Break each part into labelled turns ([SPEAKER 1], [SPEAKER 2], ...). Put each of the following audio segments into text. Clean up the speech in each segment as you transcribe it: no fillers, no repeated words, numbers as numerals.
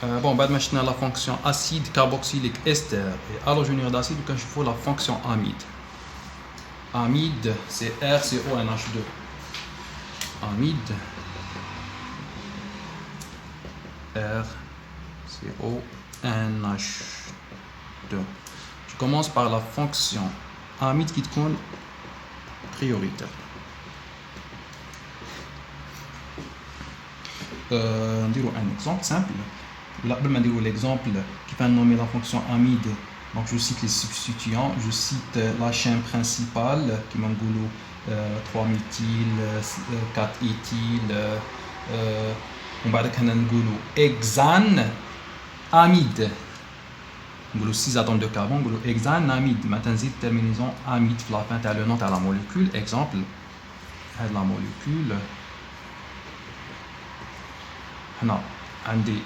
[SPEAKER 1] Bon, بعد ما شفنا la fonction acide carboxylique ester et halogénure d'acide, quand je fais la fonction amide. Amide, c'est RCONH2. Amide, RCONH2. Je commence par la fonction amide qui compte prioritaire. On dirait un exemple simple. Là, je vais l'exemple qui va nommer la fonction amide. Donc, je cite les substituants, je cite la chaîne principale qui m'a 3-méthyl, 4-éthyl, on va dire hexane amide. On 6 atomes de carbone, on hexane amide. Maintenant, c'est terminaison amide, la fin, c'est le nom de la molécule. Exemple, de la molécule. هنا عندي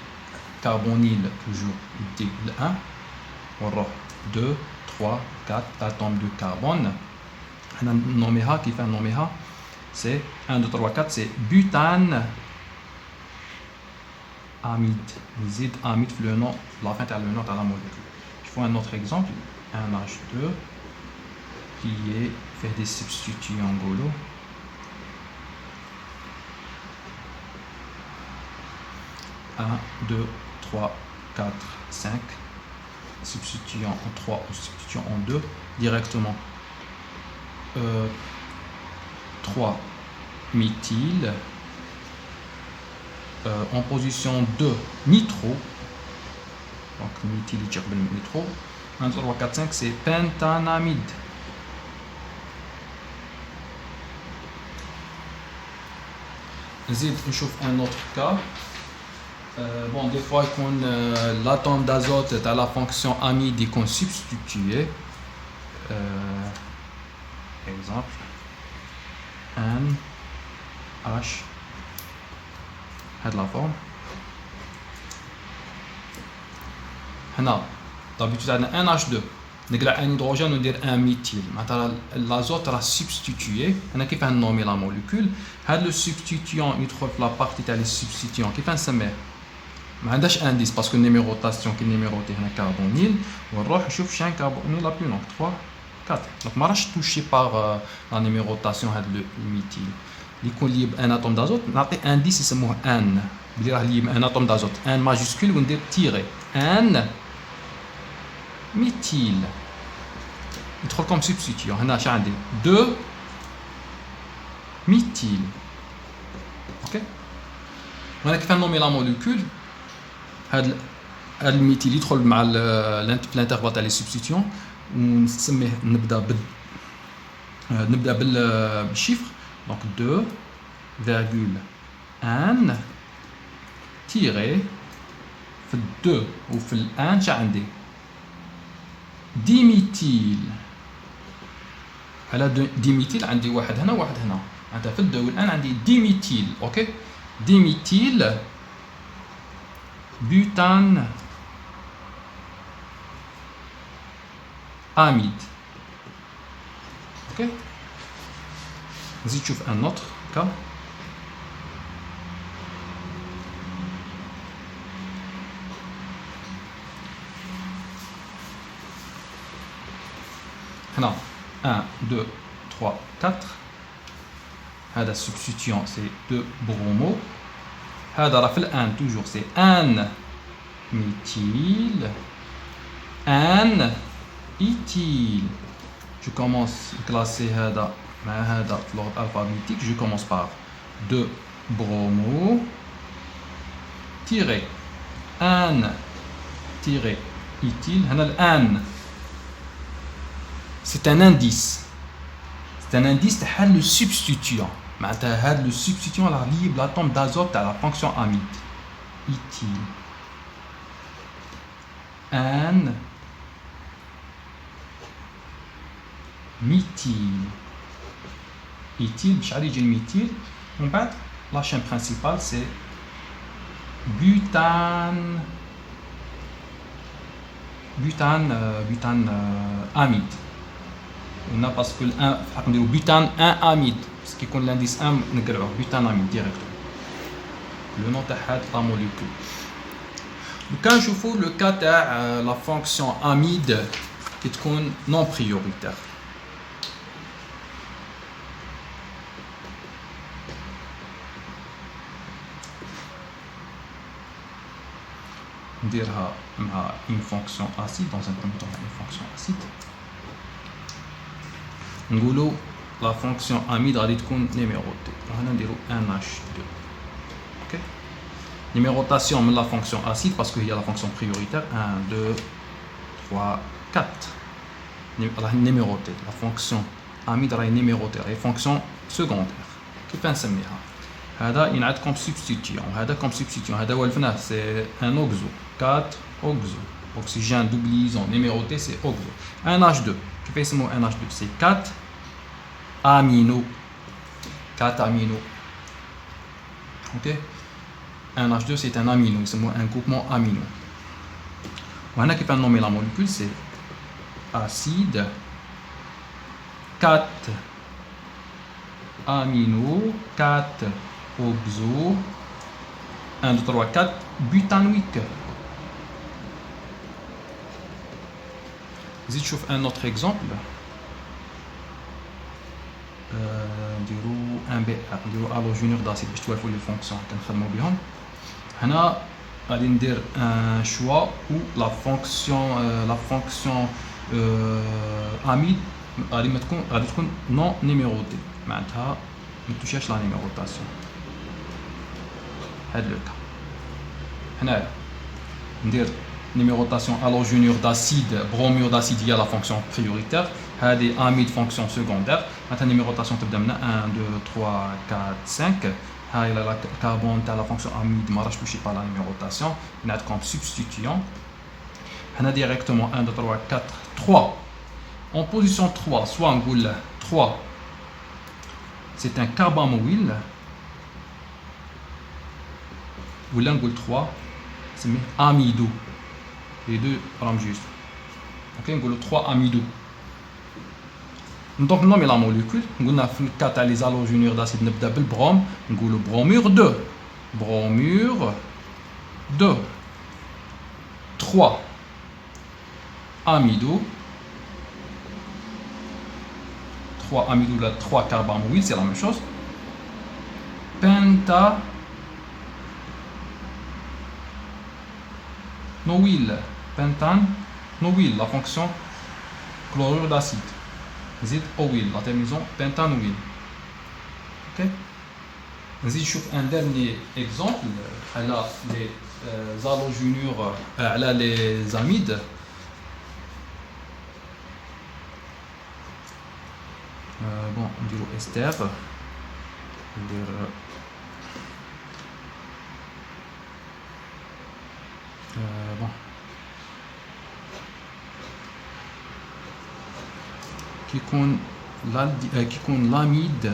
[SPEAKER 1] carbonyl toujours le 1 ونروح 2 3 4 atomes de carbone هنا نوميها كيف نوميها c'est 1 2 3 4 c'est butane amide نزيد amide في le nom la fin تاع le nom تاع la molécule. Je fais un autre exemple, un H2 qui est fait des substituants golo. 1, 2, 3, 4, 5, substituant en 3 ou substituant en 2, directement 3 méthyl, en position 2 nitro, donc méthyl et nitro, 1, 2, 3, 4, 5 c'est pentanamide. On chauffe un autre cas. Bon, des fois, quand l'atome d'azote est à la fonction amide qu'on substitue, exemple, NH, de la forme. D'habitude, on a un NH2. On a un hydrogène, on dit un méthyle. Maintenant, l'azote sera substitué. On a qui fait nommer la molécule. Le substituant, il trouve la partie des substituants. Qui fait un ما عندهاش indice parce que numérotation qui numéroté هنا carbonyl ونروح نشوف شحال carbonyl la plus donc 3 4 donc ما راهش touché par la numérotation هذا الميثيل اللي يكون لي un atome d'azote نعطي indice يسموه N بلي راه لي un atome d'azote N majuscule وندير تيري N méthyle يدخل comme substituant هنا اش عندي 2 méthyle OK وانا كيف نومي لا موليكول هذا الميثيل يدخل مع الانترفال تاع لي سبستيتيون ونسميه نبدا بالشيفر دونك 2,1 تيري في 2 وفي الان شا عندي ديميثيل على ديميثيل عندي واحد هنا واحد هنا معناتها في 2 والان عندي ديميثيل اوكي ديميثيل butane amide. Ok. Vas-y, tu fais un autre cas. Alors, 1, 2, 3, 4. هذا substituant c'est 2 bromo. هذا راه في الان toujours c'est un méthyle un éthyle. Je commence à classer هذا مع هذا في l'ordre alphabétique. Je commence par 2 bromo tiré un tiré éthyle. هنا الان c'est un indice. C'est un indice تاع le substituant. معناتها هذا le substituant راه lié بالاتوم d'azote تاع la fonction amide. éthyle un méthyle. éthyle شحال يجي الميثيل ومن بعد la chaîne principale c'est butane amide. On a parce que on dit butane 1 amide ce qui compte l'indice 1 نقراوه butane amide directement le nom de la molécule. Quand je fais le cas de la fonction amide qui est non prioritaire. نديرها مع une fonction acide dans un premier temps une fonction acide. نقولوا la fonction amide غادي تكون numérotée وهنا نديروا NH2. OK. Numérotation de la fonction acide parce qu'il y a la fonction prioritaire 1 2 3 4. راهي numérotée. La fonction amide راهي numérotée. راهي fonction secondaire. كيف نسميها؟ هذا ينعاد comme substituant وهذا comme substituant. هذا هو الفناء c'est un oxo 4 oxo. Oxygène double liaison numéroté c'est oxo. Un H2. كيف يسموه un H2 c'est 4 amino. 4 amino. OK. Un H2 c'est un amino, c'est un groupement amino. وهنا كيف نومي la molécule c'est acide 4 amino 4 oxo 1 2 3 4 butanoïque. نزيد نشوف un autre exemple. نديرو ان بي ار نديرو الوجينور داسيد باش توالفوا لي فونكسيون كنخدموا بهم. هنا غادي ندير ان شوا و لا فونكسيون اميد غادي تكون نون نيميروتي معناتها ما توشاش لا نيميروتاسيون. هاد لو كا هنايا ندير numérotation halogénure d'acide, bromure d'acide, il y a la fonction prioritaire. هذه amide fonction secondaire. Maintenant numérotation تبدا من 1 2 3 4 5. هاي la carbone تاع la fonction amide ما راش touché par la numérotation. نعاد comme substituant. هنا directement 1 2 3 4 3. En position 3, soit نقول 3 c'est un carbamoyl ولا نقول 3 c'est amido. Les deux rames juste. OK, on a 3 amido. Donc on met la molécule, on a fait catalyse halogénure d'acide نبدا بالبروم, نقولوا bromure 2. Bromure 2. 3 amido. 3 amido là 3 carbamoyl, c'est la même chose. Penta noyl, pentane, noyl, la fonction chlorure d'acide. Zid oil, la terminaison pentanoyl. OK. نزيد نشوف un dernier exemple على les halogénures على les amides. Bon, نديرو ester. ندير bon qui compte l'amide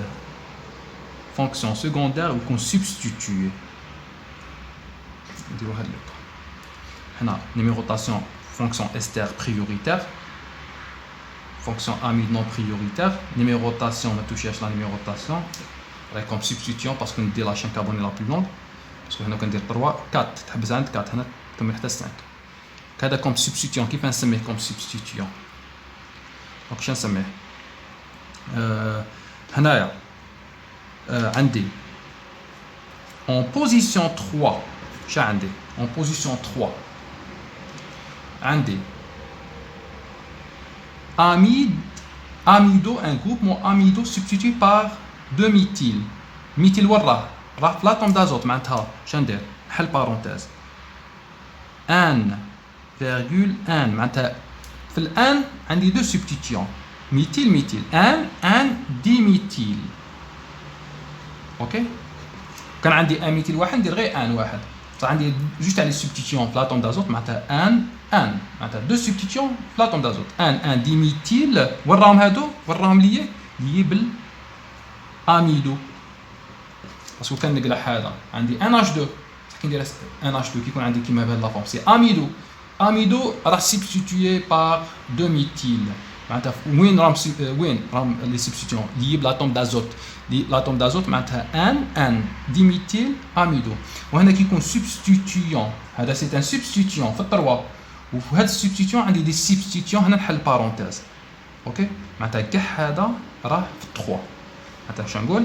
[SPEAKER 1] fonction secondaire ou qu'on substitue. Hna numérotation fonction ester prioritaire, fonction amide non prioritaire, numérotation on a touché à la numérotation comme substituant parce qu'on dit la chaîne carbonée la plus longue parce que on a 3 4 تحبس عند 4 هنا كم يحتاج 5. هذا comme substituant كيف نسميه comme substituant. دونك شنو نسميه هنايا عندي en position 3 شنو عندي en position 3 عندي amido un groupement amido substitué par 2 méthyle. méthyle وين راه في l'atome d'azote معناتها شنو ندير نحل parenthèse 1,1 معناتها في الان عندي دو سبستيتيون ميثيل 1 ديميثيل. اوكي كان عندي ان ميثيل واحد ندير غير ان واحد صح عندي جوست على سبستيتيون في l'atome d'azote معناتها ان معناتها دو سبستيتيون في l'atome d'azote 1 ديميثيل. وين راهم هادو وين راهم لي بال اميدو باسكو كان نقلع هذا عندي ان اش 2 كي ندير ان اش 2 كيكون عندي كيما بهذا لا فورم سي اميدو. amido راه substitué par 2 méthyle معناتها وين راهم لي سبستيتيون لي بلاتوم دازوت لاتوم دازوت معناتها ان ديميتيل اميدو. وهنا كي يكون سبستيتيون هذا سي ان سبستيتيون في التروا، وفي هذا السبستيتيون عندي دي سبستيتيون هنا نحل بارونتيز. اوكي معناتها كاع هذا راه في 3 معناتها واش نقول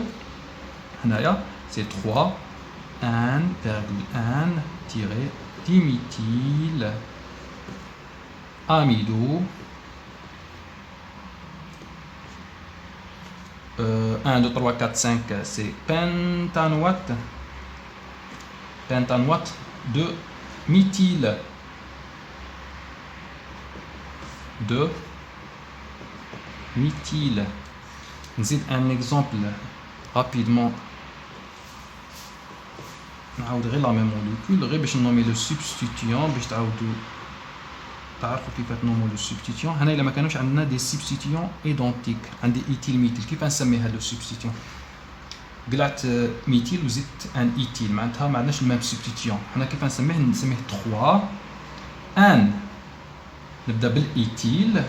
[SPEAKER 1] هنايا سي 3 1,1 تيري ديميتيل اميدو 1 2 3 4 5 c'est pentanoate de méthyle نزيد un exemple rapidement نعاود غير لا ميم موليكول غير باش نومي لو سبستيتيون باش تعرفوا كيف تنوموا لو سبستيتيون. هنا الا ما كانوش عندنا دي سبستيتيون ايدونتيك عندي ايتيل ميتيل كيف نسمي هذا لو سبستيتيون؟ قلعت ميتيل وزدت ان ايتيل معناتها ما عندناش الميم سبستيتيون. هنا كيف نسميه 3 ان نبدا بالايتيل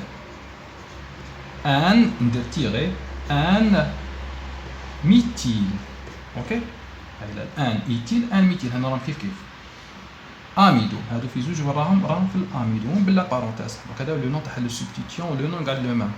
[SPEAKER 1] ان ندير تيغي ان ميتيل. اوكي هاي الان ايتيل ان ميتيل هنا راهم كيف اميدو هادو في زوج وراهم في الاميدو بلا بارونتيز. دونك هذا لو نون تاع لو سبستيتيون ولو نون قاعد لو ميم.